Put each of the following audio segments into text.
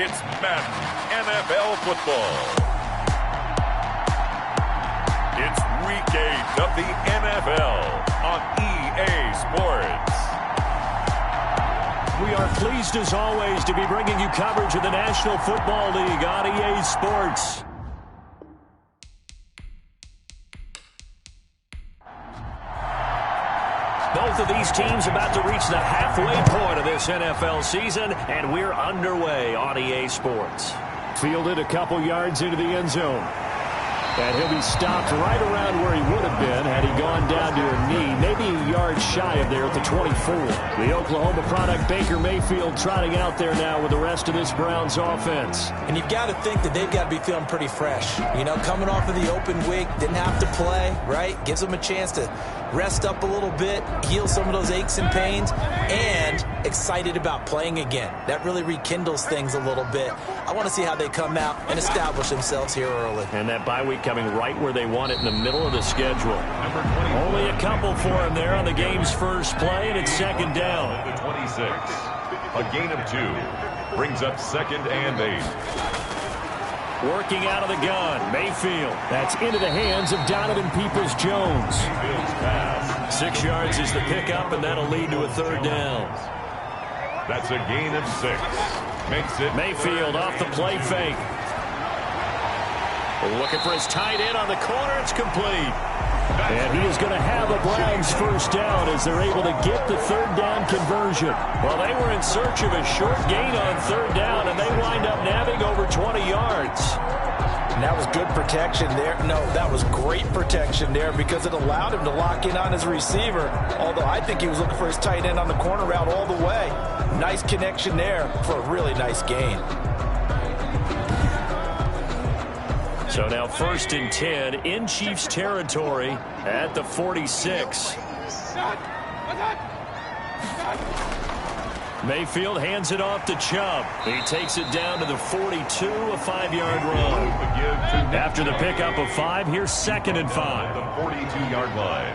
It's Madden NFL football. It's Week 8 of the NFL on EA Sports. We are pleased as always to be bringing you coverage of the National Football League on EA Sports. Both of these teams about to reach the halfway point of this NFL season, and we're underway on EA Sports. Fielded a couple yards into the end zone. And he'll be stopped right around where he would have been had he gone down to a knee, maybe a yard shy of there at the 24. The Oklahoma product, Baker Mayfield, trotting out there now with the rest of this Browns offense. And you've got to think that they've got to be feeling pretty fresh. You know, coming off of the open week, didn't have to play, right? Gives them a chance to rest up a little bit, heal some of those aches and pains, and excited about playing again. That really rekindles things a little bit. I want to see how they come out and establish themselves here early. And that bye week coming right where they want it, in the middle of the schedule. Only a couple for him there on the game's first play, and it's second down. The 26. A gain of 2. Brings up 2nd and 8. Working out of the gun, Mayfield. That's into the hands of Donovan Peoples-Jones. 6 yards is the pickup, and that'll lead to a third down. That's a gain of 6. Makes it Mayfield off the play fake. Looking for his tight end on the corner. It's complete. And he is going to have a Browns first down as they're able to get the third down conversion. Well, they were in search of a short gain on third down, and they wind up nabbing over 20 yards. And that was good protection there. No, that was great protection there because it allowed him to lock in on his receiver, although I think he was looking for his tight end on the corner route all the way. Nice connection there for a really nice gain. So now 1st and 10 in Chiefs territory at the 46. Mayfield hands it off to Chubb. He takes it down to the 42, a 5-yard run. After the pickup of 5, here's 2nd and 5. The 42-yard line.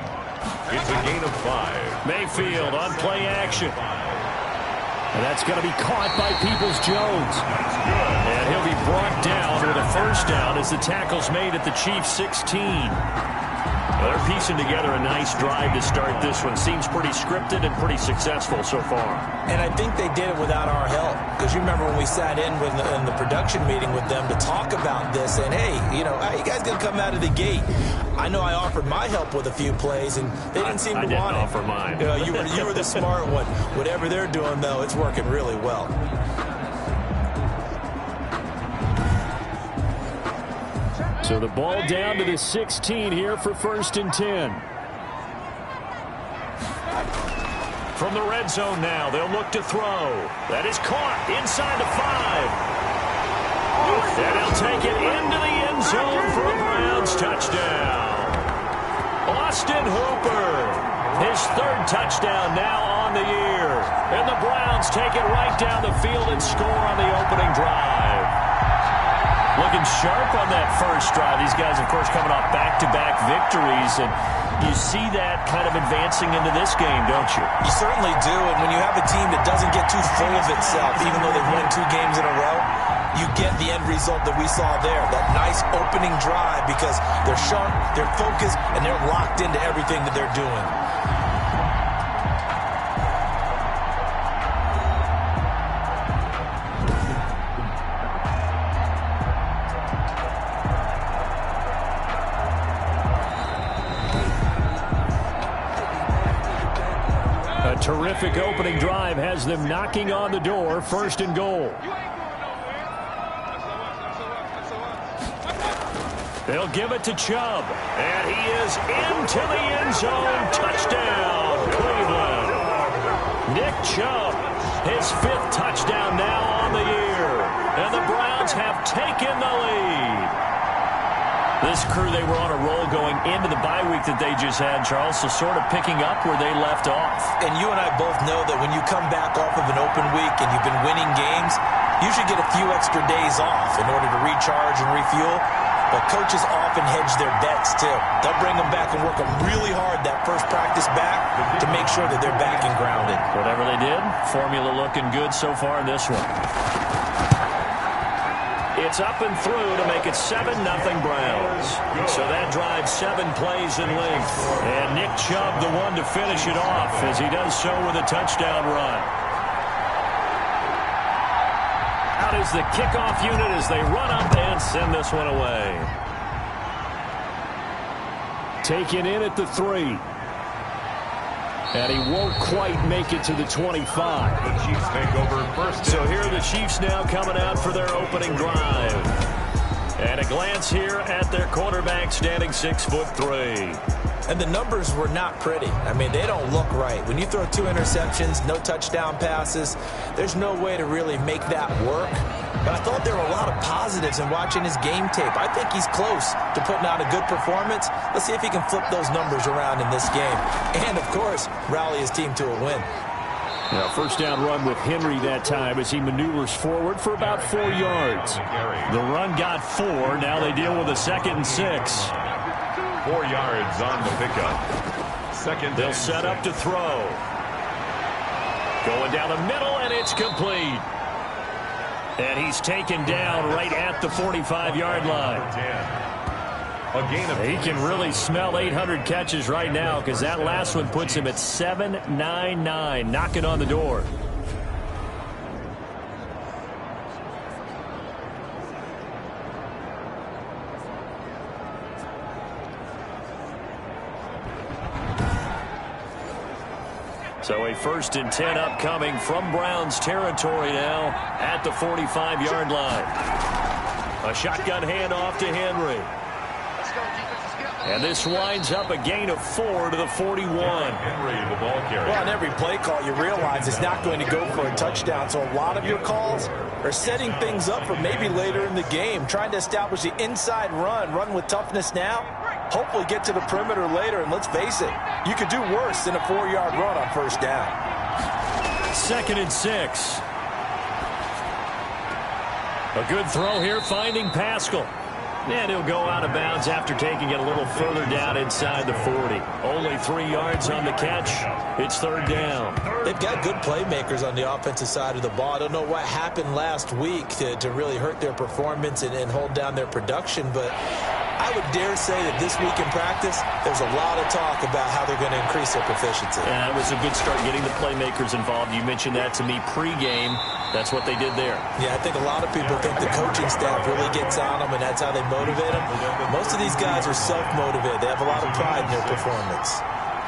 It's a gain of 5. Mayfield on play action. And that's going to be caught by Peoples-Jones. And he'll be brought down with a first down as the tackle's made at the Chiefs' 16. Well, they're piecing together a nice drive to start this one. Seems pretty scripted and pretty successful so far. And I think they did it without our help. Because you remember when we sat in the production meeting with them to talk about this. And, hey, you know, how you guys going to come out of the gate? I know I offered my help with a few plays, and they didn't seem to want it. I didn't offer mine. You were the smart one. Whatever they're doing, though, it's working really well. So the ball down to the 16 here for 1st and 10. From the red zone now, they'll look to throw. That is caught inside the 5. And he'll take it into the end zone for a Browns touchdown. Austin Hooper, his 3rd touchdown now on the year. And the Browns take it right down the field and score on the opening drive. Looking sharp on that first drive. These guys, of course, coming off back-to-back victories, and you see that kind of advancing into this game, don't you? You certainly do, and when you have a team that doesn't get too full of itself, even though they've won 2 games in a row, you get the end result that we saw there, that nice opening drive, because they're sharp, they're focused, and they're locked into everything that they're doing. Terrific opening drive has them knocking on the door, 1st and goal. They'll give it to Chubb, and he is into the end zone. Touchdown, Cleveland. Nick Chubb, his 5th touchdown now on the year, and the Browns have taken the lead. This crew, they were on a roll going into the bye week that they just had, Charles, so sort of picking up where they left off. And you and I both know that when you come back off of an open week and you've been winning games, you should get a few extra days off in order to recharge and refuel. But coaches often hedge their bets, too. They'll bring them back and work them really hard that first practice back to make sure that they're back and grounded. Whatever they did, formula looking good so far in this one. It's up and through to make it 7-0 Browns. So that drives 7 plays in length. And Nick Chubb the one to finish it off as he does so with a touchdown run. Out is the kickoff unit as they run up and send this one away. Taken in at the 3. And he won't quite make it to the 25. The Chiefs take over first. So here are the Chiefs now coming out for their opening drive. And a glance here at their quarterback standing 6'3". And the numbers were not pretty. I mean, they don't look right. When you throw 2 interceptions, no touchdown passes, there's no way to really make that work. But I thought there were a lot of positives in watching his game tape. I think he's close to putting out a good performance. Let's see if he can flip those numbers around in this game. And, of course, rally his team to a win. Now, first down run with Henry that time as he maneuvers forward for about 4 yards. The run got 4. Now they deal with a 2nd and 6. 4 yards on the pickup. Second. They'll set up to throw. Going down the middle, and it's complete. And he's taken down right at the 45-yard line. He can really smell 800 catches right now because that last one puts him at 799, knocking on the door. So a 1st and 10 upcoming from Browns territory now at the 45-yard line. A shotgun handoff to Henry. And this winds up a gain of 4 to the 41. Henry, the ball carrier. Well, on every play call, you realize it's not going to go for a touchdown. So a lot of your calls are setting things up for maybe later in the game, trying to establish the inside run with toughness now. Hopefully get to the perimeter later, and let's face it, you could do worse than a 4-yard run on first down. 2nd and 6. A good throw here, finding Pascal. And he'll go out of bounds after taking it a little further down inside the 40. Only 3 yards on the catch. It's 3rd down. They've got good playmakers on the offensive side of the ball. I don't know what happened last week to really hurt their performance and hold down their production, but I would dare say that this week in practice, there's a lot of talk about how they're going to increase their proficiency. Yeah, it was a good start getting the playmakers involved. You mentioned that to me pregame. That's what they did there. Yeah, I think a lot of people think the coaching staff really gets on them, and that's how they motivate them. Most of these guys are self-motivated. They have a lot of pride in their performance.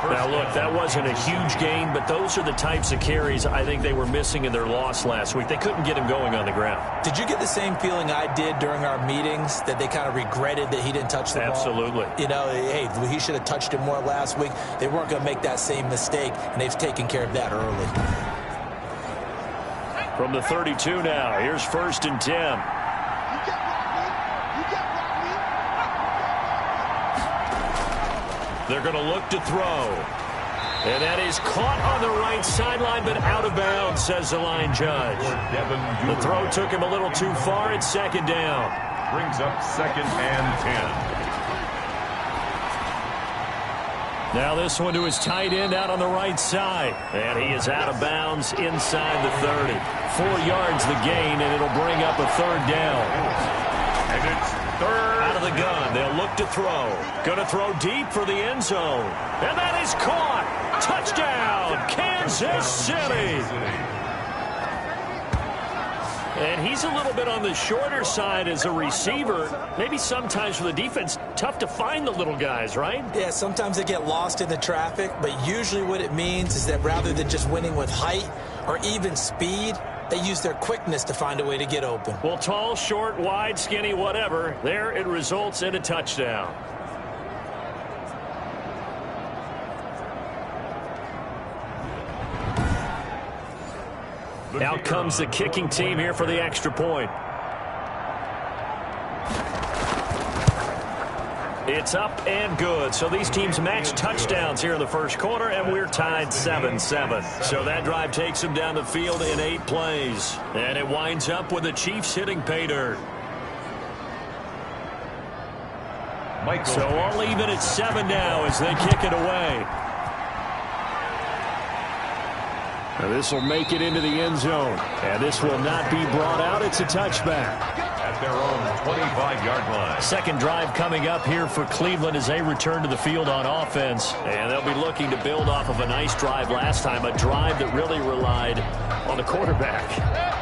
Now, look, that wasn't a huge gain, but those are the types of carries I think they were missing in their loss last week. They couldn't get him going on the ground. Did you get the same feeling I did during our meetings, that they kind of regretted that he didn't touch the ball? Absolutely. You know, hey, he should have touched it more last week. They weren't going to make that same mistake, and they've taken care of that early. From the 32 now, here's 1st and 10. They're going to look to throw. And that is caught on the right sideline, but out of bounds, says the line judge. The throw took him a little too far. It's 2nd down. Brings up 2nd and 10. Now this one to his tight end out on the right side. And he is out of bounds inside the 30. 4 yards the gain, and it'll bring up a 3rd down. And it's 3rd. Out of the gun, they'll look to throw. Going to throw deep for the end zone. And that is caught. Touchdown, Kansas City. And he's a little bit on the shorter side as a receiver. Maybe sometimes for the defense, tough to find the little guys, right? Yeah, sometimes they get lost in the traffic, but usually what it means is that rather than just winning with height or even speed, they use their quickness to find a way to get open. Well, tall, short, wide, skinny, whatever, there it results in a touchdown. Out comes the kicking team here for the extra point. It's up and good. So these teams match touchdowns here in the first quarter, and we're tied 7-7. So that drive takes them down the field in 8 plays. And it winds up with the Chiefs hitting pay dirt. So all even at 7 now as they kick it away. Now this will make it into the end zone. And this will not be brought out. It's a touchback. at their own 25-yard line. Second drive coming up here for Cleveland as they return to the field on offense. And they'll be looking to build off of a nice drive last time, a drive that really relied on the quarterback.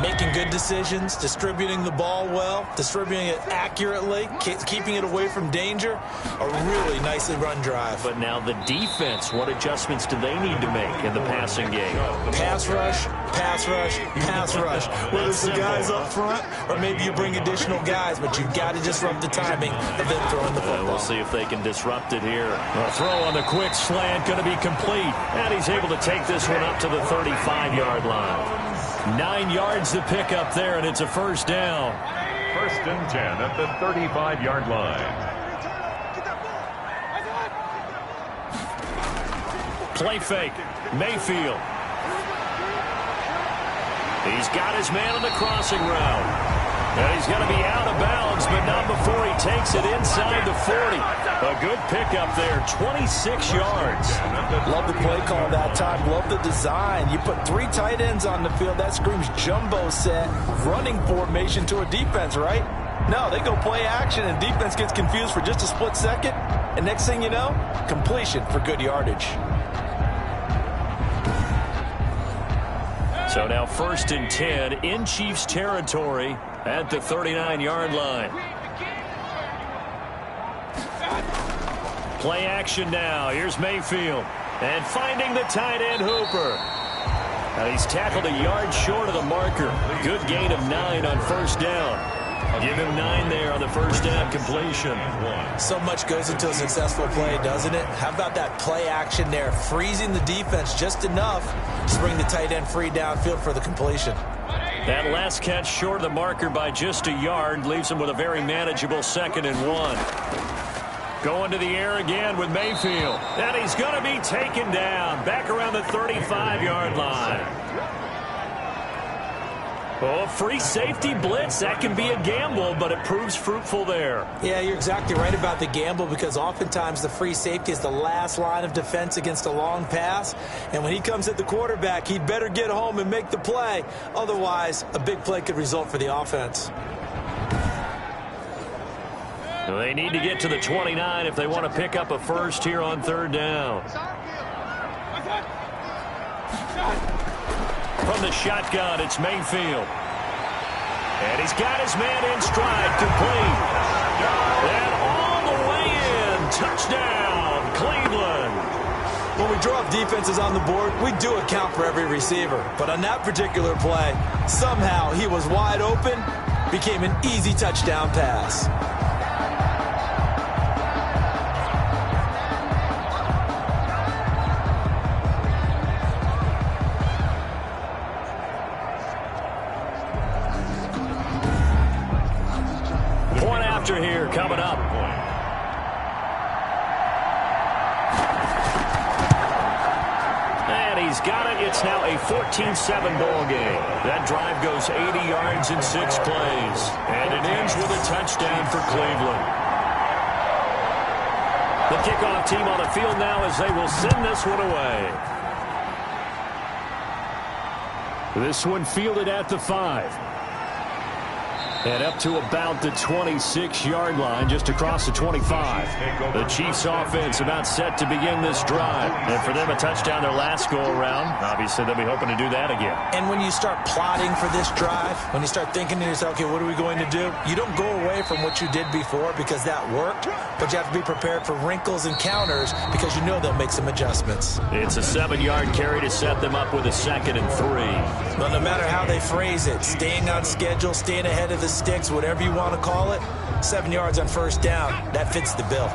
Making good decisions, distributing the ball well, distributing it accurately, keeping it away from danger. A really nicely run drive. But now the defense, what adjustments do they need to make in the passing game? Pass rush, pass rush, pass rush. Whether it's the guys up front or maybe you bring additional guys, but you've got to disrupt the timing of them throwing the football. We'll see if they can disrupt it here. A throw on the quick slant going to be complete. And he's able to take this one up to the 35-yard line. 9 yards to pick up there, and it's a first down. First and 10 at the 35-yard line. Play fake. Mayfield. He's got his man on the crossing route. And he's going to be out of bounds, but not before he takes it inside the 40. A good pickup there, 26 yards. Love the play call that time. Love the design. You put 3 tight ends on the field. That screams jumbo set, running formation to a defense, right? No, they go play action, and defense gets confused for just a split second. And next thing you know, completion for good yardage. So now first and 10 in Chiefs territory at the 39-yard line. Play action now. Here's Mayfield. And finding the tight end Hooper. Now he's tackled a yard short of the marker. Good gain of 9 on first down. Give him 9 there on the first down completion. So much goes into a successful play, doesn't it? How about that play action there? Freezing the defense just enough to bring the tight end free downfield for the completion. That last catch short of the marker by just a yard leaves him with a very manageable 2nd and 1. Going to the air again with Mayfield. And he's going to be taken down back around the 35-yard line. Oh, free safety blitz. That can be a gamble, but it proves fruitful there. Yeah, you're exactly right about the gamble because oftentimes the free safety is the last line of defense against a long pass. And when he comes at the quarterback, he'd better get home and make the play. Otherwise, a big play could result for the offense. They need to get to the 29 if they want to pick up a first here on third down. From the shotgun, it's Mayfield. And he's got his man in stride, complete. And all the way in, touchdown, Cleveland. When we draw up defenses on the board, we do account for every receiver. But on that particular play, somehow he was wide open, became an easy touchdown pass. Here coming up. And he's got it. It's now a 14-7 ball game. That drive goes 80 yards in 6 plays. And it ends with a touchdown for Cleveland. The kickoff team on the field now as they will send this one away. This one fielded at the 5. And up to about the 26-yard line, just across the 25. The Chiefs offense about set to begin this drive. And for them, a touchdown their last go-around. Obviously, they'll be hoping to do that again. And when you start plotting for this drive, when you start thinking to yourself, okay, what are we going to do? You don't go away from what you did before because that worked, but you have to be prepared for wrinkles and counters because you know they'll make some adjustments. It's a 7-yard carry to set them up with a 2nd and 3. Well, no matter how they phrase it, staying on schedule, staying ahead of the sticks, whatever you want to call it, 7 yards on first down, that fits the bill.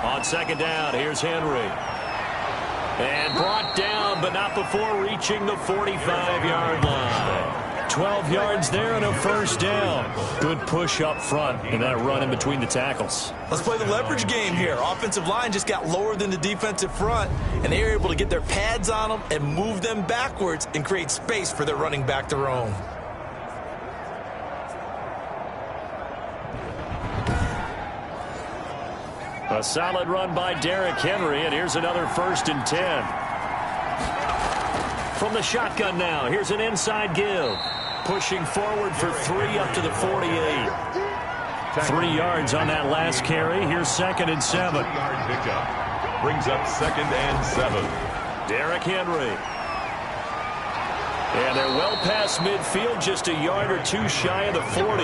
On second down, here's Henry. And brought down, but not before reaching the 45-yard line. 12 yards there and a first down. Good push up front in that run in between the tackles. Let's play the leverage game here. Offensive line just got lower than the defensive front, and they were able to get their pads on them and move them backwards and create space for their running back to roam. A solid run by Derrick Henry, and here's another 1st and 10. From the shotgun now, here's an inside give. Pushing forward for 3 up to the 48. 3 yards on that last carry. Here's 2nd and 7. Pickup brings up 2nd and 7. Derrick Henry. And they're well past midfield, just a yard or 2 shy of the 40.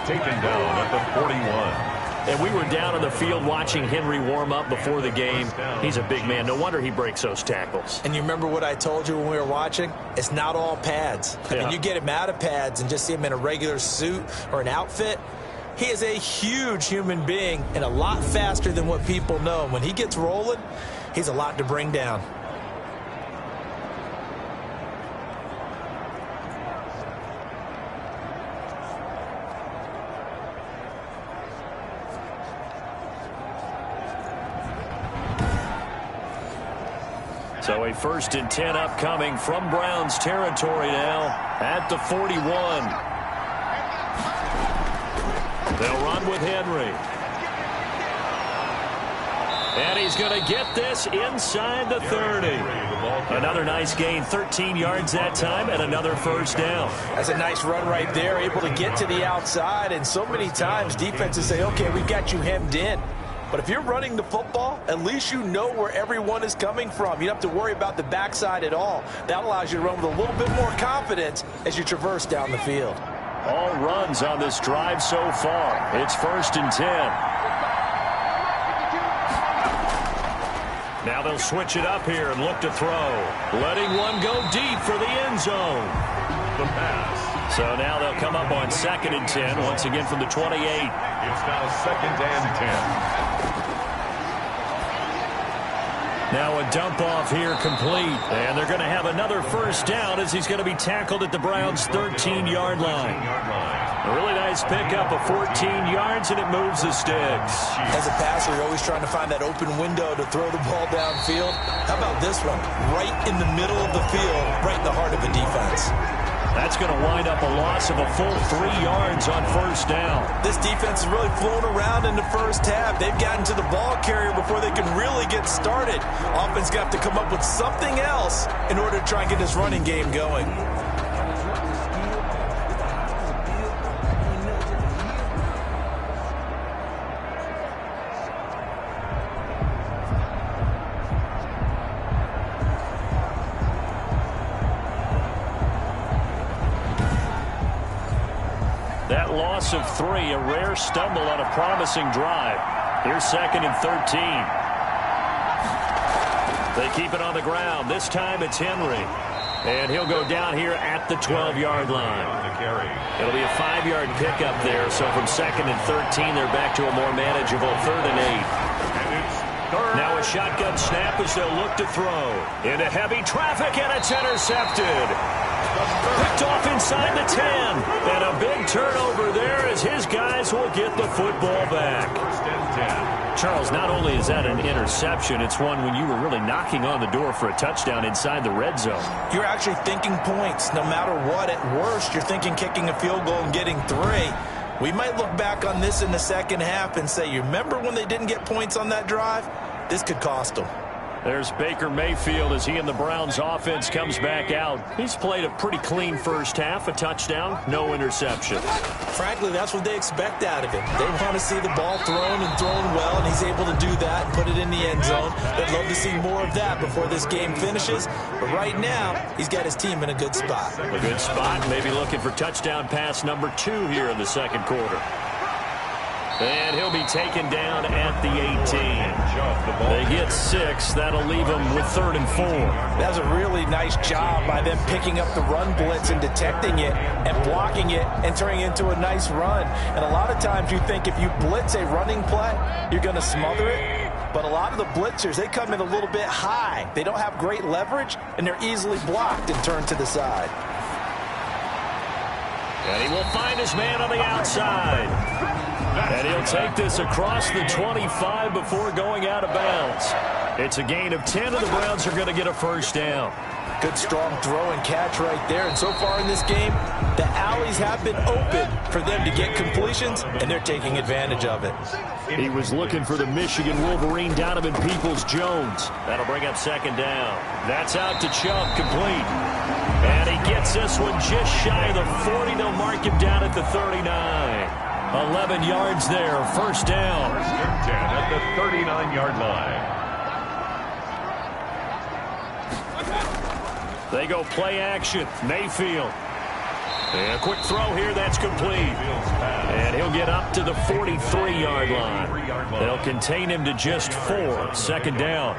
Taken down at the 41. And we were down on the field watching Henry warm up before the game. He's a big man. No wonder he breaks those tackles. And you remember what I told you when we were watching? It's not all pads. I mean, you get him out of pads and just see him in a regular suit or an outfit. He is a huge human being and a lot faster than what people know. When he gets rolling, he's a lot to bring down. So a 1st and 10 upcoming from Browns territory now at the 41. They'll run with Henry. And he's going to get this inside the 30. Another nice gain, 13 yards that time, and another 1st down. That's a nice run right there, able to get to the outside. And so many times defenses say, okay, we've got you hemmed in. But if you're running the football, at least you know where everyone is coming from. You don't have to worry about the backside at all. That allows you to run with a little bit more confidence as you traverse down the field. All runs on this drive so far. It's 1st and 10. Now they'll switch it up here and look to throw. Letting one go deep for the end zone. The pass. So now they'll come up on 2nd and 10, once again from the 28. It's now 2nd and 10. Now a dump off here complete. And they're going to have another 1st down as he's going to be tackled at the Browns' 13-yard line. A really nice pickup of 14 yards, and it moves the sticks. As a passer, you're always trying to find that open window to throw the ball downfield. How about this one? Right in the middle of the field, right in the heart of the defense. That's going to wind up a loss of a full 3 yards on 1st down. This defense is really flown around in the first half. They've gotten to the ball carrier before they can really get started. Offense got to come up with something else in order to try and get this running game going. That loss of 3, a rare stumble on a promising drive. Here's 2nd and 13. They keep it on the ground. This time it's Henry. And he'll go down here at the 12-yard line. It'll be a 5-yard pickup there. So from 2nd and 13, they're back to a more manageable 3rd and 8. Now a shotgun snap as they'll look to throw. Into heavy traffic, and it's intercepted. Picked off inside the 10. And a big turnover there as his guys will get the football back. Charles, not only is that an interception, it's one when you were really knocking on the door for a touchdown inside the red zone. You're actually thinking points. No matter what, at worst, you're thinking kicking a field goal and getting 3. We might look back on this in the second half and say, you remember when they didn't get points on that drive? This could cost them. There's Baker Mayfield as he and the Browns offense comes back out. He's played a pretty clean first half, a touchdown, no interception. Frankly, that's what they expect out of him. They want to see the ball thrown and thrown well, and he's able to do that and put it in the end zone. They'd love to see more of that before this game finishes. But right now, he's got his team in a good spot. A good spot, maybe looking for touchdown pass number 2 here in the second quarter. And he'll be taken down at the 18. They get 6. That'll leave them with 3rd and 4. That was a really nice job by them picking up the run blitz and detecting it and blocking it and turning it into a nice run. And a lot of times you think if you blitz a running play, you're going to smother it. But a lot of the blitzers, they come in a little bit high. They don't have great leverage, and they're easily blocked and turned to the side. And he will find his man on the outside. And he'll take this across the 25 before going out of bounds. It's a gain of 10, and the Browns are going to get a 1st down. Good strong throw and catch right there. And so far in this game, the alleys have been open for them to get completions, and they're taking advantage of it. He was looking for the Michigan Wolverine, Donovan Peoples-Jones. That'll bring up second down. That's out to Chubb, complete. And he gets this one just shy of the 40. They'll mark him down at the 39. 11 yards there, first down. First and 10 at the 39-yard line. They go play action. Mayfield. And a quick throw here, that's complete. And he'll get up to the 43-yard line. They'll contain him to just 4. Second down.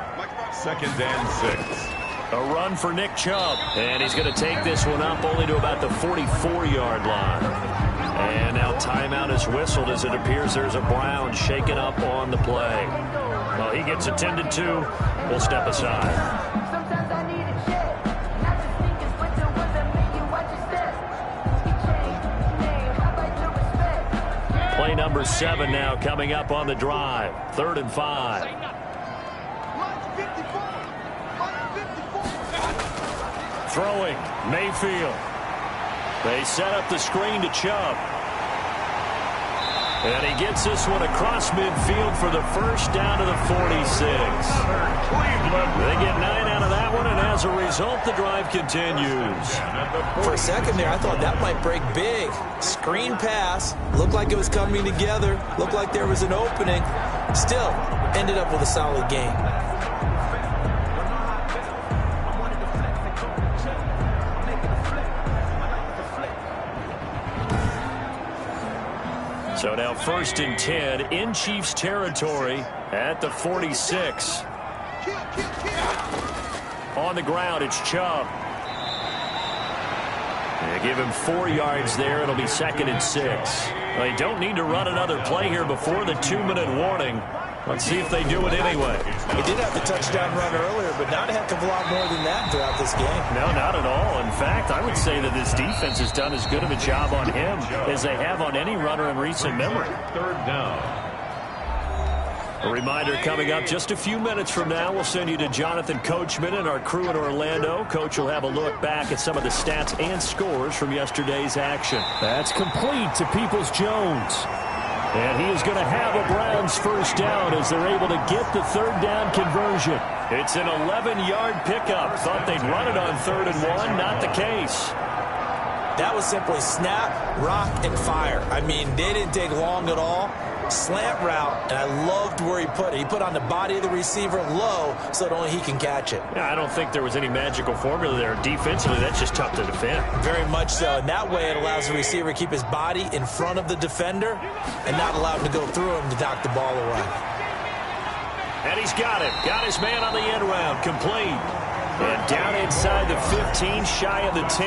Second and 6. A run for Nick Chubb. And he's going to take this one up only to about the 44-yard line. And now timeout is whistled as it appears there's a Brown shaken up on the play. Well, he gets attended to. We'll step aside. Play number 7 now coming up on the drive. 3rd and 5. Throwing, Mayfield. They set up the screen to Chubb. And he gets this one across midfield for the first down to the 46. They get 9 out of that one, and as a result, the drive continues. For a second there, I thought that might break big. Screen pass. Looked like it was coming together. Looked like there was an opening. Still, ended up with a solid game. So now 1st and 10 in Chiefs territory at the 46. On the ground, it's Chubb. They give him 4 yards there. It'll be 2nd and 6. They don't need to run another play here before the 2-minute warning. Let's see if they do it anyway. He did have the touchdown run earlier, but not a heck of a lot more than that throughout this game. No, not at all. In fact, I would say that this defense has done as good of a job on him as they have on any runner in recent memory. 3rd down. A reminder coming up just a few minutes from now, we'll send you to Jonathan Coachman and our crew in Orlando. Coach will have a look back at some of the stats and scores from yesterday's action. That's complete to Peoples-Jones. And he is going to have a Browns first down as they're able to get the 3rd down conversion. It's an 11-yard pickup. Thought they'd run it on 3rd and 1. Not the case. That was simply snap, rock, and fire. I mean, they didn't take long at all. Slant route, and I loved where he put it. He put on the body of the receiver low so that only he can catch it. Yeah, I don't think there was any magical formula there. Defensively, that's just tough to defend. Very much so. And that way it allows the receiver to keep his body in front of the defender and not allow him to go through him to knock the ball away. And he's got it. Got his man on the end round. Complete. And down inside the 15, shy of the 10.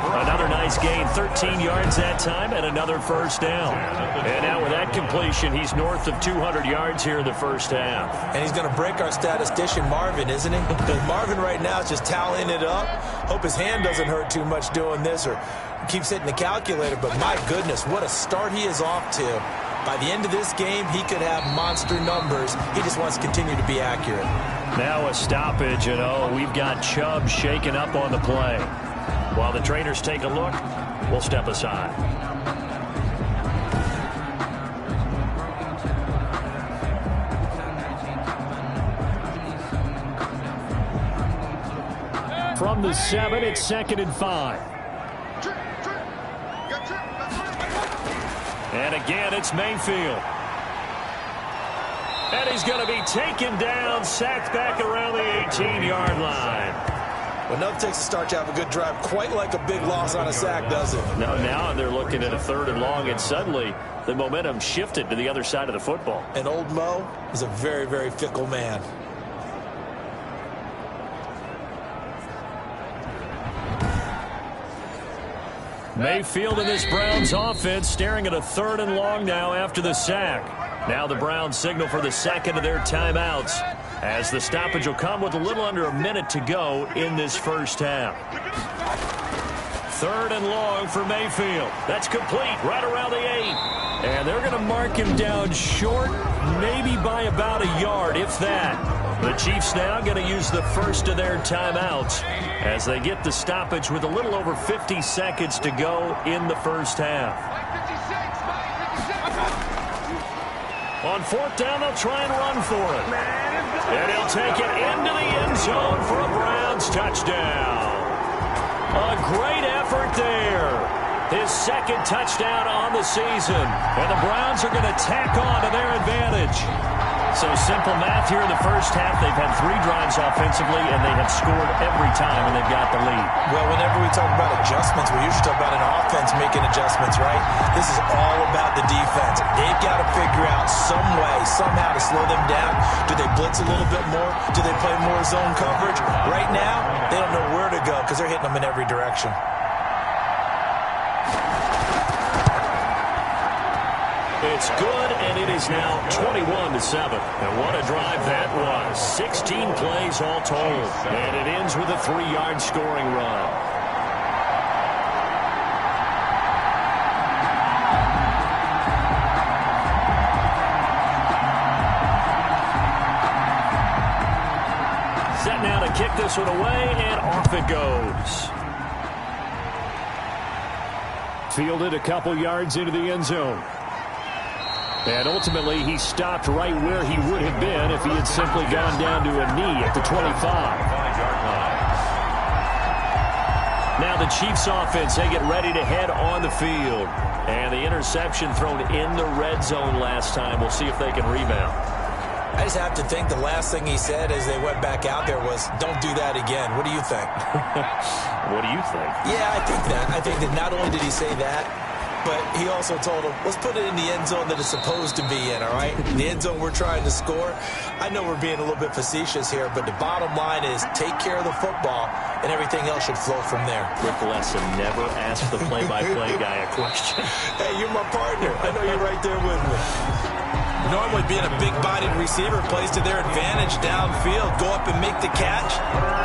Another nice gain, 13 yards that time, and another first down. And now with that completion, he's north of 200 yards here in the first half. And he's going to break our statistician, Marvin, isn't he? Marvin right now is just tallying it up. Hope his hand doesn't hurt too much doing this or keeps hitting the calculator. But my goodness, what a start he is off to. By the end of this game, he could have monster numbers. He just wants to continue to be accurate. Now a stoppage, and we've got Chubb shaken up on the play. While the trainers take a look, we'll step aside. From the 7, it's 2nd and 5. And again, it's Mayfield. And he's going to be taken down, sacked back around the 18-yard line. Well, nothing takes a start to have a good drive quite like a big loss on a sack, does it? No, now they're looking at a 3rd and long, and suddenly the momentum shifted to the other side of the football. And old Mo is a very, very fickle man. Mayfield and this Browns offense staring at a 3rd and long now after the sack. Now the Browns signal for the second of their timeouts, as the stoppage will come with a little under a minute to go in this first half. 3rd and long for Mayfield. That's complete right around the 8. And they're going to mark him down short, maybe by about a yard, if that. The Chiefs now going to use the first of their timeouts as they get the stoppage with a little over 50 seconds to go in the first half. On fourth down, they'll try and run for it. And he'll take it into the end zone for a Browns touchdown. A great effort there. His second touchdown on the season. And the Browns are going to tack on to their advantage. So simple math here in the first half. They've had 3 drives offensively, and they have scored every time, and they've got the lead. Well, whenever we talk about adjustments, we usually talk about an offense making adjustments, right? This is all about the defense. They've got to figure out some way, somehow to slow them down. Do they blitz a little bit more? Do they play more zone coverage? Right now, they don't know where to go because they're hitting them in every direction. It's good, and it is now 21-7. And what a drive that was. 16 plays all told. And it ends with a 3-yard scoring run. Set now to kick this one away, and off it goes. Fielded a couple yards into the end zone. And ultimately, he stopped right where he would have been if he had simply gone down to a knee at the 25. Now the Chiefs offense, they get ready to head on the field. And the interception thrown in the red zone last time. We'll see if they can rebound. I just have to think the last thing he said as they went back out there was, don't do that again. What do you think? What do you think? Yeah, I think that. I think that not only did he say that, but he also told him, let's put it in the end zone that it's supposed to be in, all right? The end zone we're trying to score. I know we're being a little bit facetious here, but the bottom line is take care of the football, and everything else should flow from there. Quick lesson, never ask the play-by-play guy a question. Hey, you're my partner. I know you're right there with me. Normally, being a big-bodied receiver plays to their advantage downfield. Go up and make the catch,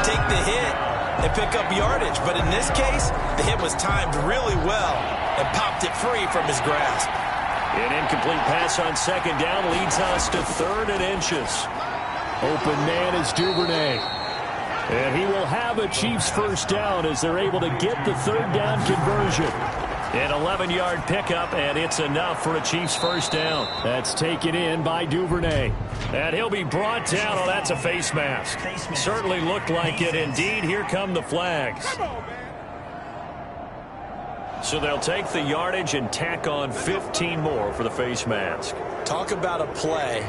take the hit, and pick up yardage. But in this case, the hit was timed really well and popped it free from his grasp. An incomplete pass on second down leads us to 3rd and inches. Open man is Duvernay. And he will have a Chiefs first down as they're able to get the 3rd down conversion. An 11-yard pickup, and it's enough for a Chiefs first down. That's taken in by Duvernay. And he'll be brought down. Oh, that's a face mask. Certainly looked like it. Indeed, here come the flags. So they'll take the yardage and tack on 15 more for the face mask. Talk about a play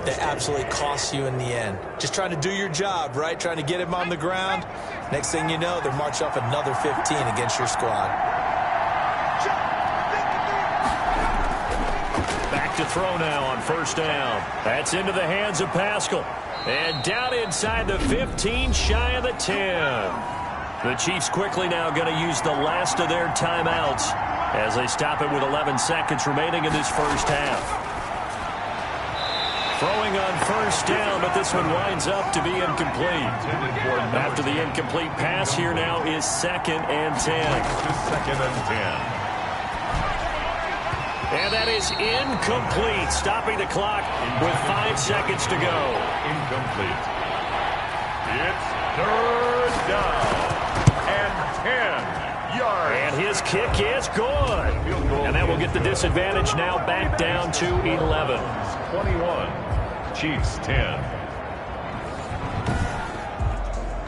that absolutely costs you in the end. Just trying to do your job, right? Trying to get him on the ground. Next thing you know, they're marching off another 15 against your squad. Back to throw now on first down. That's into the hands of Pascal. And down inside the 15, shy of the 10. The Chiefs quickly now going to use the last of their timeouts as they stop it with 11 seconds remaining in this first half. Throwing on first down, but this one winds up to be incomplete. After the incomplete pass, here now is 2nd and 10. 2nd and 10. And that is incomplete, stopping the clock with 5 seconds to go. Incomplete. It's 3rd down and 10 yards. And his kick is good. And that will get the disadvantage now back down to 11. 21, Chiefs 10.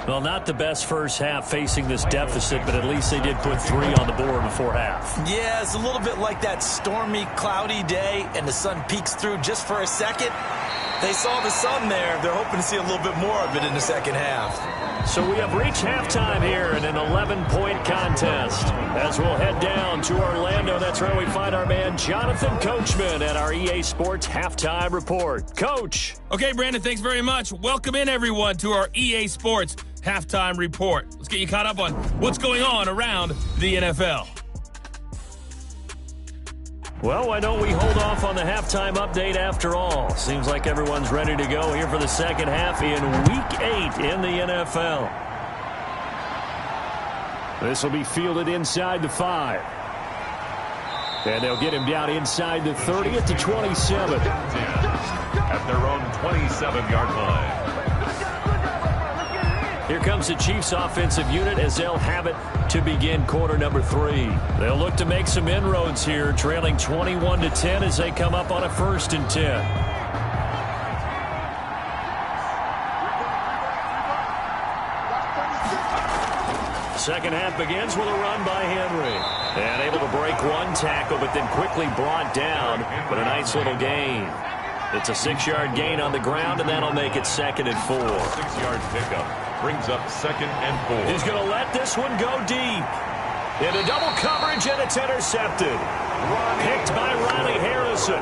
Well, not the best first half facing this deficit, but at least they did put 3 on the board before half. Yeah, it's a little bit like that stormy, cloudy day, and the sun peeks through just for a second. They saw the sun there. They're hoping to see a little bit more of it in the second half. So we have reached halftime here in an 11-point contest. As we'll head down to Orlando, that's where we find our man Jonathan Coachman at our EA Sports Halftime Report. Coach. Okay, Brandon, thanks very much. Welcome in, everyone, to our EA Sports Halftime Report. Let's get you caught up on what's going on around the NFL. Well, why don't we hold off on the halftime update after all? Seems like everyone's ready to go here for the second half in Week 8 in the NFL. This will be fielded inside the 5. And they'll get him down inside the 30 at the 27. At their own 27-yard line. Here comes the Chiefs offensive unit as they'll have it to begin quarter number 3. They'll look to make some inroads here, trailing 21-10 as they come up on a 1st and 10. Second half begins with a run by Henry. And able to break one tackle, but then quickly brought down. But a nice little gain. It's a 6-yard gain on the ground, and that'll make it 2nd and 4. 6-yard pickup brings up 2nd and 4. He's going to let this one go deep. Into double coverage, and it's intercepted. Picked by Riley Harrison.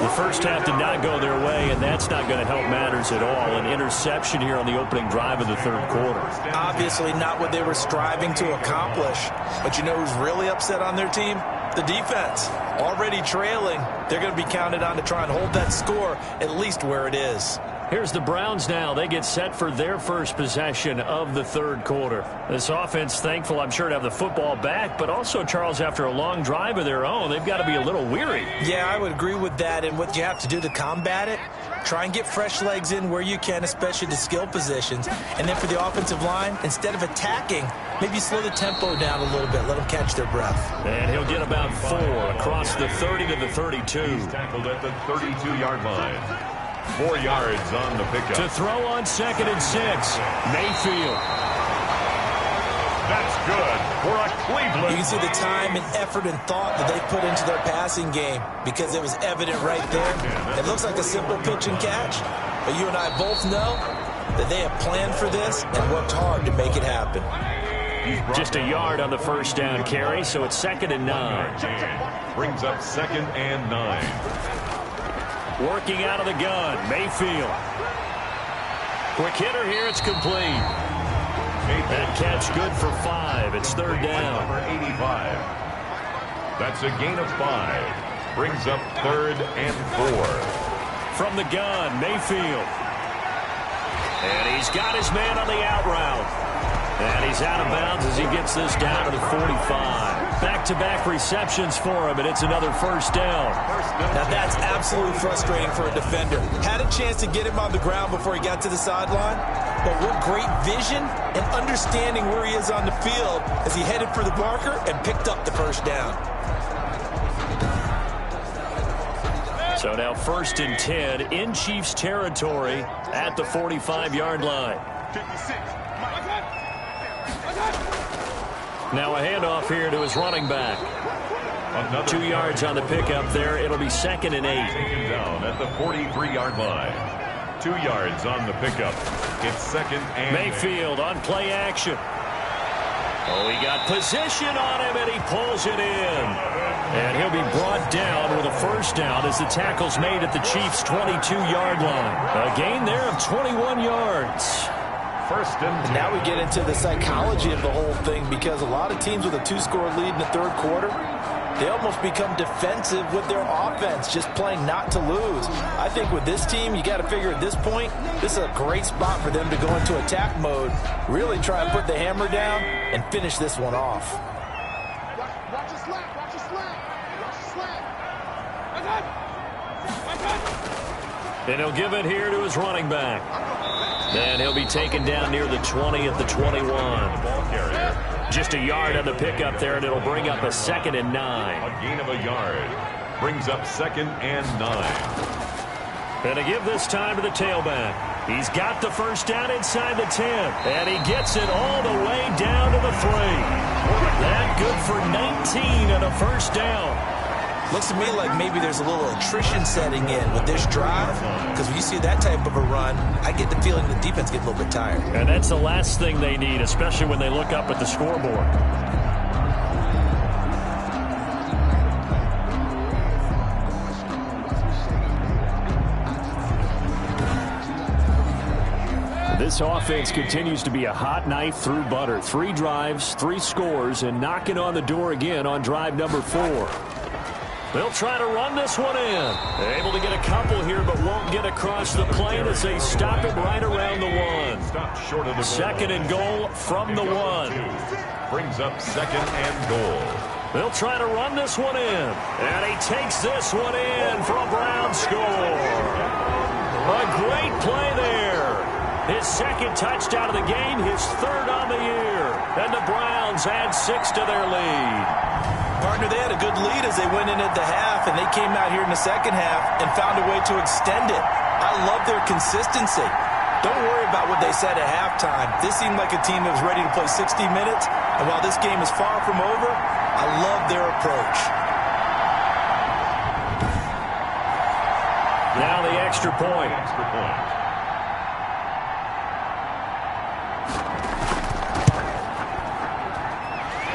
The first half did not go their way, and that's not going to help matters at all. An interception here on the opening drive of the 3rd quarter. Obviously not what they were striving to accomplish. But you know who's really upset on their team? The defense. Already trailing. They're going to be counted on to try and hold that score at least where it is. Here's the Browns now. They get set for their first possession of the 3rd quarter. This offense, thankful, I'm sure, to have the football back, but also, Charles, after a long drive of their own, they've got to be a little weary. Yeah, I would agree with that, and what you have to do to combat it, try and get fresh legs in where you can, especially the skill positions. And then for the offensive line, instead of attacking, maybe slow the tempo down a little bit, let them catch their breath. And he'll get about 4 across the 30 to the 32. He's tackled at the 32-yard line. 4 yards on the pickup. To throw on 2nd and 6. Mayfield. That's good for a Cleveland. You can see the time and effort and thought that they put into their passing game because it was evident right there. It looks like a simple pitch and catch, but you and I both know that they have planned for this and worked hard to make it happen. Just a yard on the first down carry, so it's 2nd and 9. Brings up 2nd and 9. Working out of the gun, Mayfield. Quick hitter here, it's complete. That catch good for 5. It's 3rd down. Number 85. That's a gain of 5. Brings up 3rd and 4. From the gun, Mayfield. And he's got his man on the out route. And he's out of bounds as he gets this down to the 45. Back-to-back receptions for him, and it's another first down. Now that's absolutely frustrating for a defender. Had a chance to get him on the ground before he got to the sideline, but what great vision and understanding where he is on the field as he headed for the marker and picked up the first down. So now 1st and 10 in Chiefs territory at the 45-yard line. Now a handoff here to his running back. 2 yards on the pickup there. It'll be 2nd and 8. Taken down at the 43-yard line. 2 yards on the pickup. It's 2nd and Mayfield on play action. Oh, he got position on him, and he pulls it in. And he'll be brought down with a first down as the tackle's made at the Chiefs' 22-yard line. A gain there of 21 yards. 1st and 10. Now we get into the psychology of the whole thing because a lot of teams with a 2-score lead in the 3rd quarter, they almost become defensive with their offense, just playing not to lose. I think with this team, you got to figure at this point, this is a great spot for them to go into attack mode, really try and put the hammer down and finish this one off. Watch your slap, watch your slap, watch your slap. And he'll give it here to his running back. And he'll be taken down near the 20 at the 21. Ball carrier. Just a yard on the pickup there, and it'll bring up a 2nd and 9. A gain of a yard. Brings up 2nd and 9. And to give this time to the tailback. He's got the first down inside the 10. And he gets it all the way down to the 3. That good for 19 and a first down. Looks to me like maybe there's a little attrition setting in with this drive, because when you see that type of a run, I get the feeling the defense gets a little bit tired. And that's the last thing they need, especially when they look up at the scoreboard. This offense continues to be a hot knife through butter. 3 drives, 3 scores, and knocking on the door again on drive number 4. They'll try to run this one in. They're able to get a couple here, but won't get across the plane as they stop it right around the 1. Stopped short of the 2nd and goal from the 1. Brings up 2nd and goal. They'll try to run this one in. And he takes this one in for a Brown score. A great play there. His second touchdown of the game, his third on the year. And the Browns add 6 to their lead. Partner, they had a good lead as they went in at the half, and they came out here in the second half and found a way to extend it. I love their consistency. Don't worry about what they said at halftime. This seemed like a team that was ready to play 60 minutes, and while this game is far from over, I love their approach. Now the extra point.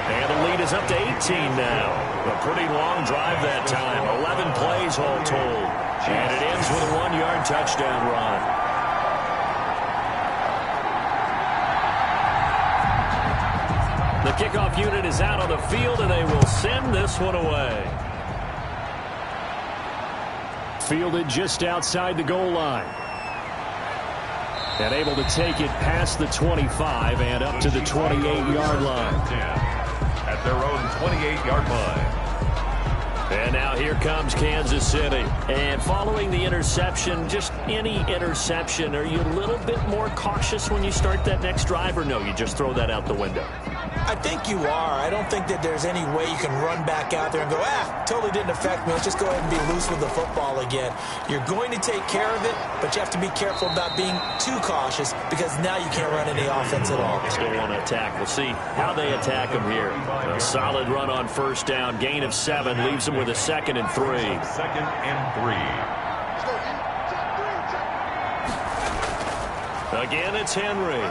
And the lead is up to 18 now. A pretty long drive that time. 11 plays all told. And it ends with a 1-yard touchdown run. The kickoff unit is out on the field, and they will send this one away. Fielded just outside the goal line. And able to take it past the 25 and up to the 28-yard line. At their own 28-yard line. And now here comes Kansas City. And following the interception, just any interception, are you a little bit more cautious when you start that next drive, or no, you just throw that out the window? I think you are. I don't think that there's any way you can run back out there and go, totally didn't affect me. Let's just go ahead and be loose with the football again. You're going to take care of it, but you have to be careful about being too cautious because now you can't run any offense at all. Still want to attack. We'll see how they attack them here. A solid run on first down. Gain of 7 leaves them with a 2nd and 3. 2nd and 3. Again, it's Henry.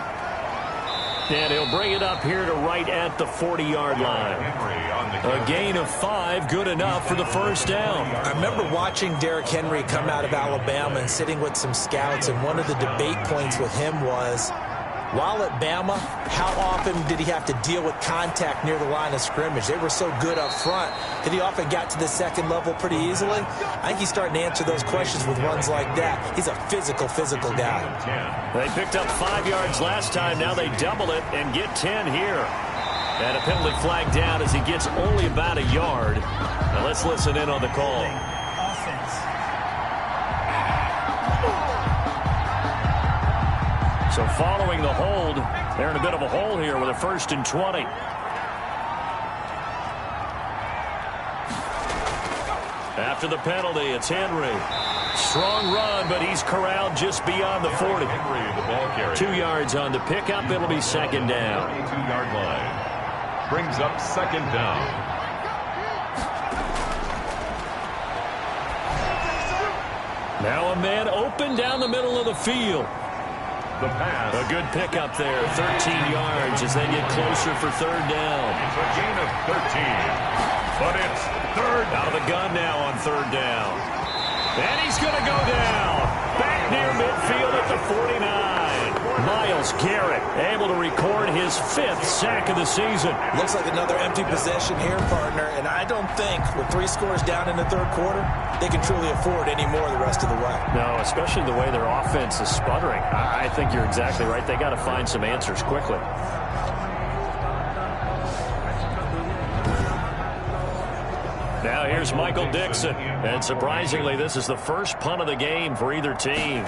And he'll bring it up here to right at the 40-yard line. A gain of 5, good enough for the first down. I remember watching Derrick Henry come out of Alabama and sitting with some scouts, and one of the debate points with him was, while at Bama, how often did he have to deal with contact near the line of scrimmage? They were so good up front that he often got to the second level pretty easily. I think he's starting to answer those questions with runs like that. He's a physical guy. They picked up 5 yards last time. Now they double it and get 10 here. And a penalty flag down as he gets only about a yard. Now let's listen in on the call. So following the hold, they're in a bit of a hole here with a 1st and 20. After the penalty, it's Henry. Strong run, but he's corralled just beyond the 40. Henry, the ball carrier. 2 yards on the pickup. It'll be 2nd down. 22-yard line. Brings up 2nd down. Now a man open down the middle of the field. The pass. A good pickup there, 13 yards as they get closer for 3rd down. It's a gain of 13. But it's 3rd. Out of the gun now on 3rd down. And he's going to go down. Back near midfield at the 49. Myles Garrett able to record his 5th sack of the season. Looks like another empty possession here, partner. And I don't think with 3 scores down in the 3rd quarter, they can truly afford any more the rest of the way. No, especially the way their offense is sputtering. I think you're exactly right. They got to find some answers quickly. Now here's Michael Dixon. And surprisingly, this is the first punt of the game for either team.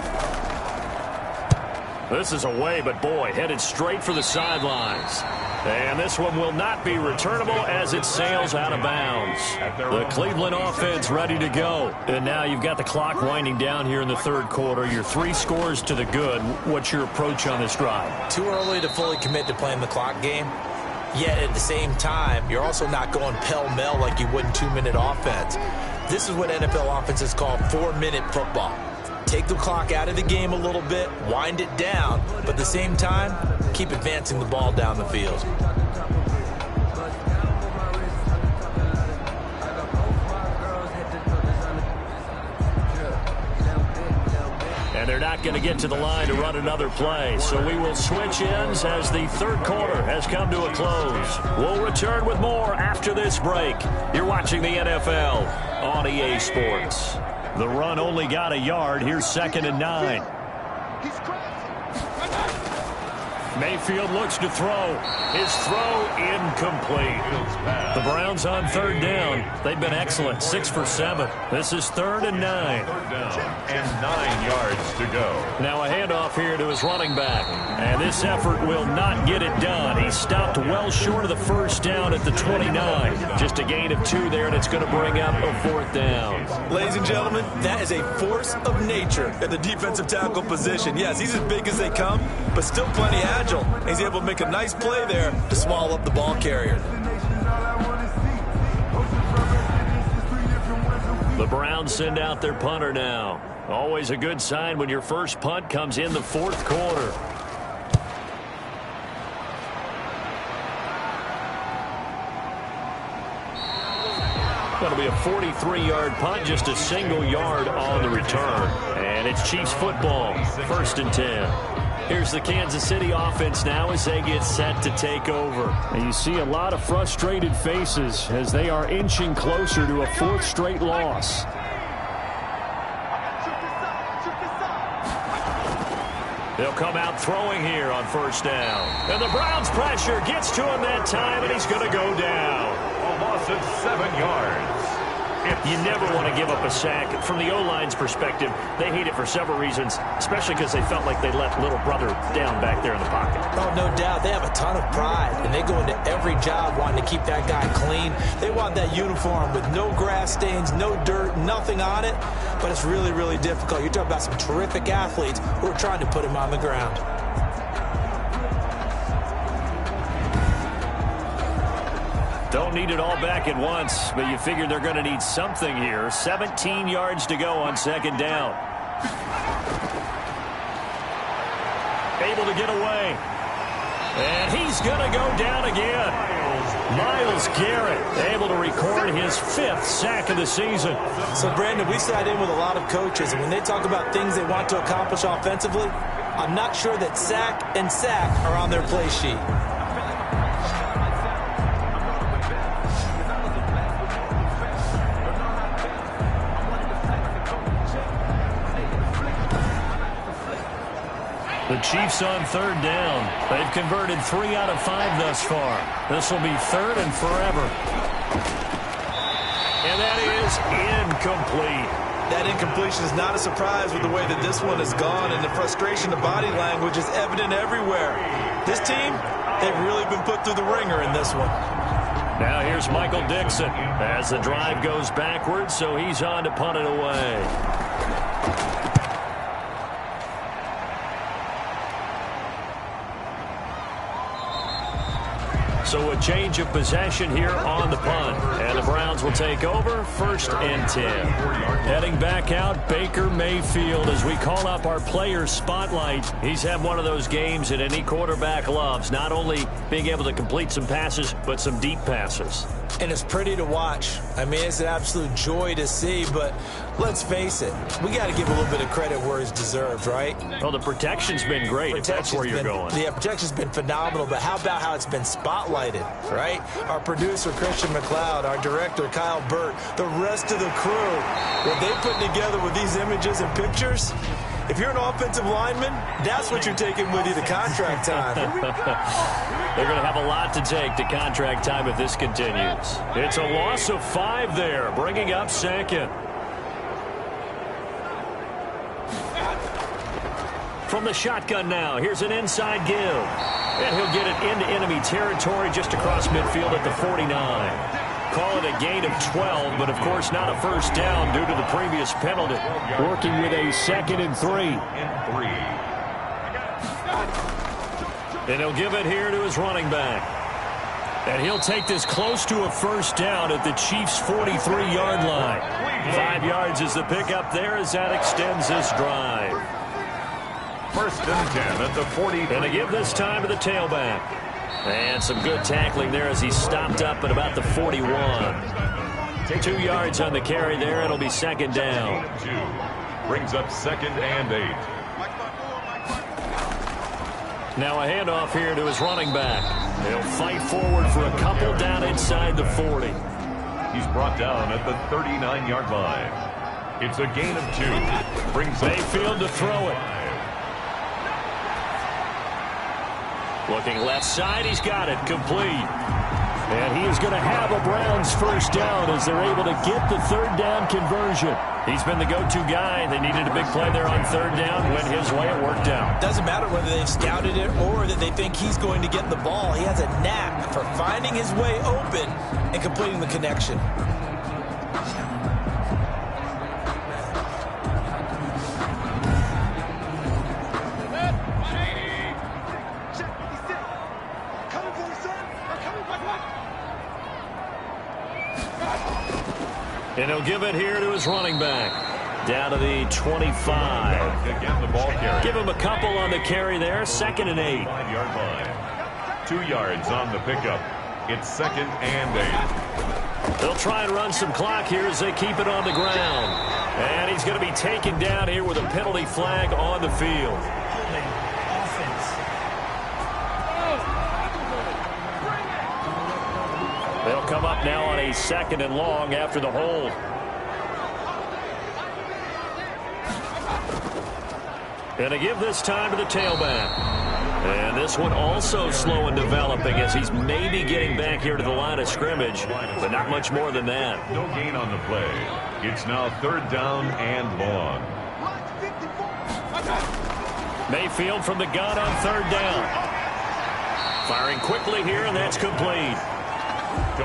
This is away, but boy, headed straight for the sidelines. And this one will not be returnable as it sails out of bounds. The Cleveland offense ready to go. And now you've got the clock winding down here in the 3rd quarter. Your 3 scores to the good. What's your approach on this drive? Too early to fully commit to playing the clock game. Yet at the same time, you're also not going pell-mell like you would in 2-minute offense. This is what NFL offenses call 4-minute football. Take the clock out of the game a little bit, wind it down, but at the same time, keep advancing the ball down the field. And they're not going to get to the line to run another play, so we will switch ends as the 3rd quarter has come to a close. We'll return with more after this break. You're watching the NFL on EA Sports. The run only got a yard. Here's 2nd and 9. Mayfield looks to throw. His throw incomplete. The Browns on third down. They've been excellent, 6 for 7. This is 3rd and 9. Third down and 9 yards to go. Now a handoff here to his running back. And this effort will not get it done. He stopped well short of the first down at the 29. Just a gain of 2 there, and it's going to bring up a 4th down. Ladies and gentlemen, that is a force of nature at the defensive tackle position. Yes, he's as big as they come, but still plenty agile. He's able to make a nice play there to swallow up the ball carrier. The Browns send out their punter now. Always a good sign when your first punt comes in the 4th quarter. That'll be a 43-yard punt, just a single yard on the return. And it's Chiefs football, 1st and 10. Here's the Kansas City offense now as they get set to take over. And you see a lot of frustrated faces as they are inching closer to a 4th straight loss. They'll come out throwing here on 1st down. And the Browns pressure gets to him that time, and he's going to go down. A loss of 7 yards. You never want to give up a sack. From the O-line's perspective, they hate it for several reasons, especially because they felt like they let little brother down back there in the pocket. Oh, no doubt. They have a ton of pride, and they go into every job wanting to keep that guy clean. They want that uniform with no grass stains, no dirt, nothing on it, but it's really, really difficult. You're talking about some terrific athletes who are trying to put him on the ground. Don't need it all back at once, but you figure they're going to need something here. 17 yards to go on 2nd down. Able to get away. And he's going to go down again. Myles Garrett able to record his 5th sack of the season. So, Brandon, we sat in with a lot of coaches, and when they talk about things they want to accomplish offensively, I'm not sure that sack and sack are on their play sheet. The Chiefs on 3rd down. They've converted 3 out of 5 thus far. This will be 3rd and forever. And that is incomplete. That incompletion is not a surprise with the way that this one has gone, and the frustration, the body language is evident everywhere. This team, they've really been put through the ringer in this one. Now here's Michael Dixon as the drive goes backwards, so he's on to punt it away. So a change of possession here on the punt. And the Browns will take over 1st and 10. Heading back out, Baker Mayfield as we call up our player spotlight. He's had one of those games that any quarterback loves. Not only being able to complete some passes, but some deep passes. And it's pretty to watch. I mean, it's an absolute joy to see, but let's face it, we got to give a little bit of credit where it's deserved, right? Well, the protection's been great, if that's where you're going. Yeah, protection's been phenomenal, but how about how it's been spotlighted, right? Our producer, Christian McLeod, our director, Kyle Burt, the rest of the crew, what they put together with these images and pictures, if you're an offensive lineman, that's what you're taking with you to contract time. They're going to have a lot to take to contract time if this continues. It's a loss of 5 there, bringing up 2nd. From the shotgun now, here's an inside give. And he'll get it into enemy territory just across midfield at the 49. Call it a gain of 12, but of course not a first down due to the previous penalty. Working with a 2nd and 3. And he'll give it here to his running back. And he'll take this close to a first down at the Chiefs' 43-yard line. 5 yards is the pickup there as that extends this drive. 1st and 10 at the 40. And a give this time to the tailback. And some good tackling there as he stopped up at about the 41. 2 yards on the carry there. It'll be 2nd down. Brings up 2nd and 8. Now a handoff here to his running back. He'll fight forward for a couple down inside the 40. He's brought down at the 39-yard line. It's a gain of 2. Brings Mayfield to throw it. Looking left side, he's got it, complete. And he is going to have a Browns first down as they're able to get the third down conversion. He's been the go-to guy. They needed a big play there on third down. Went his way, it worked out. Doesn't matter whether they've scouted it or that they think he's going to get the ball. He has a knack for finding his way open and completing the connection. And he'll give it here to his running back. Down to the 25. Again, the ball carrier. Give him a couple on the carry there. 2nd and 8. 5-yard line. 2 yards on the pickup. It's 2nd and 8. They'll try and run some clock here as they keep it on the ground. And he's going to be taken down here with a penalty flag on the field. They'll come up now on a 2nd and long after the hold. And to give this time to the tailback. And this one also slow and developing as he's maybe getting back here to the line of scrimmage, but not much more than that. No gain on the play. It's now 3rd down and long. Mayfield from the gun on 3rd down. Firing quickly here, and that's complete.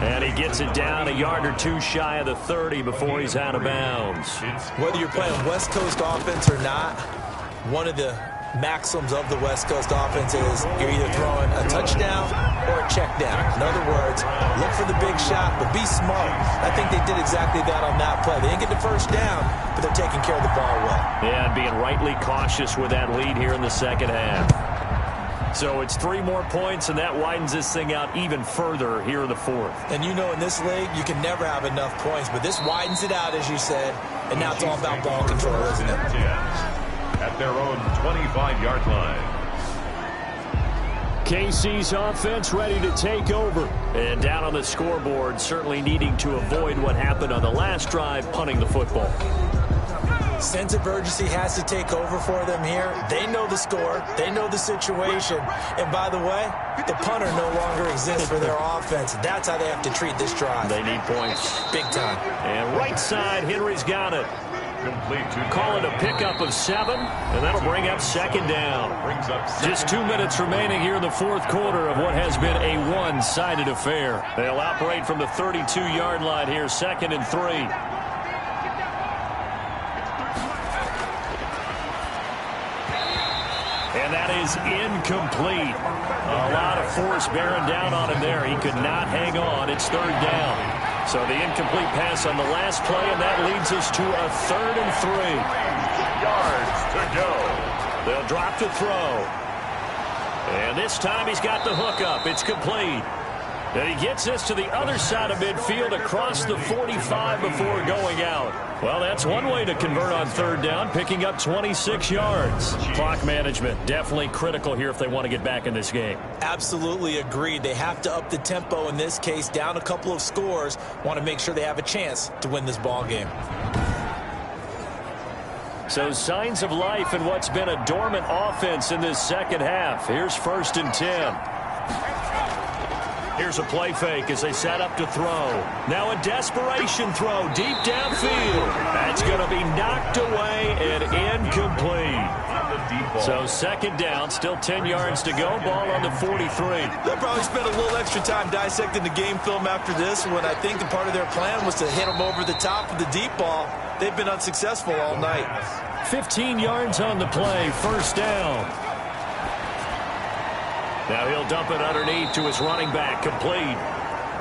And he gets it down a yard or two shy of the 30 before he's out of bounds. Whether you're playing West Coast offense or not, one of the maxims of the West Coast offense is you're either throwing a touchdown or a check down. In other words, look for the big shot, but be smart. I think they did exactly that on that play. They didn't get the first down, but they're taking care of the ball well. Yeah, and being rightly cautious with that lead here in the second half. So it's 3 more points, and that widens this thing out even further here in the 4th. And you know in this league, you can never have enough points, but this widens it out, as you said, and now it's all about ball control, isn't it? At their own 25-yard line. KC's offense ready to take over. And down on the scoreboard, certainly needing to avoid what happened on the last drive, punting the football. Sense of urgency has to take over for them here. They know the score. They know the situation. And by the way, the punter no longer exists for their offense. That's how they have to treat this drive. They need points. Big time. And right side, Henry's got it. Call it a pickup of 7, and that'll bring up 2nd down. Just 2 minutes remaining here in the 4th quarter of what has been a one-sided affair. They'll operate from the 32-yard line here, 2nd and 3. And that is incomplete. A lot of force bearing down on him there. He could not hang on. It's 3rd down. So the incomplete pass on the last play, and that leads us to a 3rd and 3. 6 yards to go. They'll drop to throw. And this time he's got the hook up. It's complete. And he gets this to the other side of midfield across the 45 before going out. Well, that's one way to convert on 3rd down, picking up 26 yards. Clock management, definitely critical here if they want to get back in this game. Absolutely agreed. They have to up the tempo in this case, down a couple of scores. Want to make sure they have a chance to win this ball game. So signs of life in what's been a dormant offense in this second half. Here's 1st and 10. Here's a play fake as they set up to throw. Now a desperation throw deep downfield. That's going to be knocked away and incomplete. So 2nd down, still 10 yards to go. Ball on the 43. They'll probably spend a little extra time dissecting the game film after this when I think the part of their plan was to hit them over the top of the deep ball. They've been unsuccessful all night. 15 yards on the play, 1st down. Now he'll dump it underneath to his running back, complete.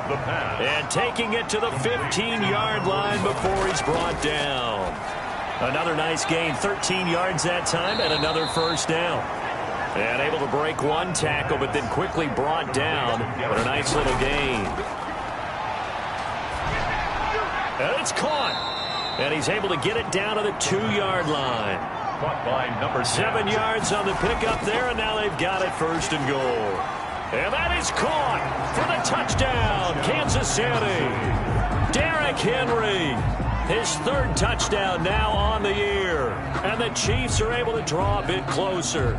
The pass. And taking it to the 15-yard line before he's brought down. Another nice gain, 13 yards that time, and another 1st down. And able to break one tackle, but then quickly brought down. But a nice little gain. And it's caught. And he's able to get it down to the 2-yard line. Caught by number 7 yards on the pickup there, and now they've got it 1st and goal. And that is caught for the touchdown, Kansas City. Derrick Henry, his 3rd touchdown now on the year. And the Chiefs are able to draw a bit closer.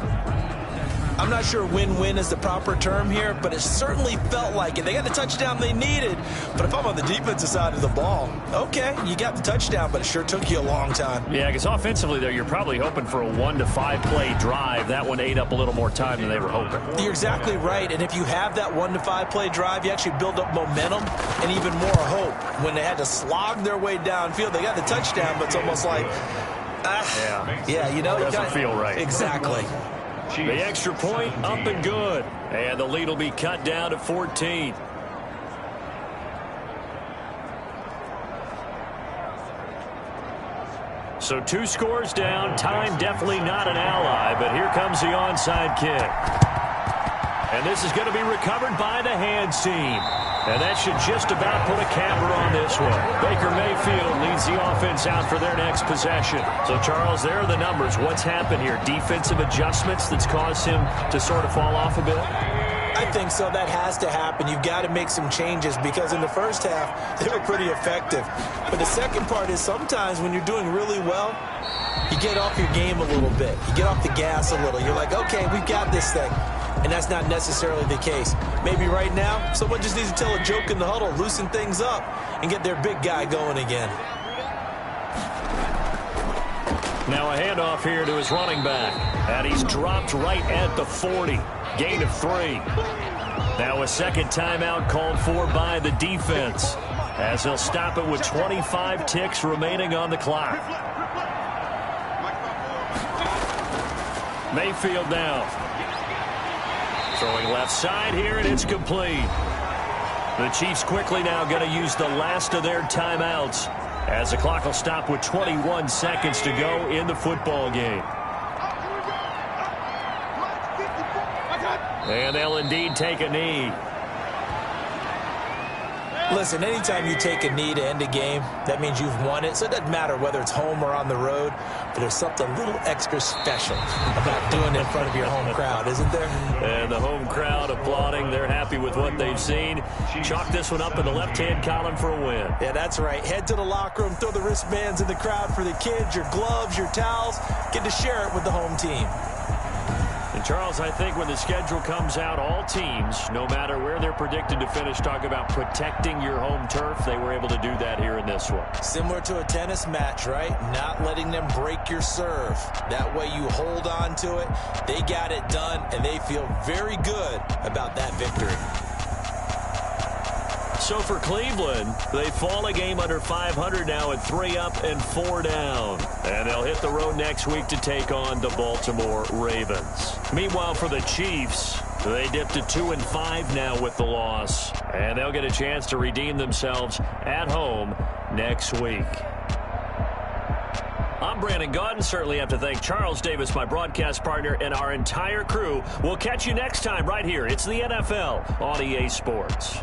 I'm not sure win-win is the proper term here, but it certainly felt like it. They got the touchdown they needed, but if I'm on the defensive side of the ball, okay, you got the touchdown, but it sure took you a long time. Yeah, because offensively there, you're probably hoping for a 1 to 5 play drive. That one ate up a little more time than they were hoping. You're exactly right, and if you have that 1 to 5 play drive, you actually build up momentum and even more hope. When they had to slog their way downfield, they got the touchdown, but it's almost like, yeah, you know, doesn't feel right. Exactly. The extra point up and good, and the lead will be cut down to 14. So 2 scores down. Time definitely not an ally, but here comes the onside kick. And this is going to be recovered by the hands team. And that should just about put a capper on this one. Baker Mayfield leads the offense out for their next possession. So, Charles, there are the numbers. What's happened here? Defensive adjustments that's caused him to sort of fall off a bit? I think so. That has to happen. You've got to make some changes because in the first half, they were pretty effective. But the second part is sometimes when you're doing really well, you get off your game a little bit. You get off the gas a little. You're like, okay, we've got this thing. And that's not necessarily the case. Maybe right now, someone just needs to tell a joke in the huddle, loosen things up, and get their big guy going again. Now a handoff here to his running back. And he's dropped right at the 40. Gain of 3. Now a second timeout called for by the defense, as they'll stop it with 25 ticks remaining on the clock. Mayfield now. Throwing left side here, and it's complete. The Chiefs quickly now going to use the last of their timeouts, as the clock will stop with 21 seconds to go in the football game. And they'll indeed take a knee. Listen, anytime you take a knee to end a game, that means you've won it. So it doesn't matter whether it's home or on the road, but there's something a little extra special about doing it in front of your home crowd, isn't there? And the home crowd applauding. They're happy with what they've seen. Chalk this one up in the left-hand column for a win. Yeah, that's right. Head to the locker room, throw the wristbands in the crowd for the kids, your gloves, your towels. Get to share it with the home team. And Charles, I think when the schedule comes out, all teams, no matter where they're predicted to finish, talk about protecting your home turf. They were able to do that here in this one. Similar to a tennis match, right? Not letting them break your serve. That way you hold on to it. They got it done, and they feel very good about that victory. So for Cleveland, they fall a game under 500 now at 3 up and 4 down. And they'll hit the road next week to take on the Baltimore Ravens. Meanwhile, for the Chiefs, they dipped to 2-5 now with the loss. And they'll get a chance to redeem themselves at home next week. I'm Brandon Gaudin. Certainly have to thank Charles Davis, my broadcast partner, and our entire crew. We'll catch you next time right here. It's the NFL on EA Sports.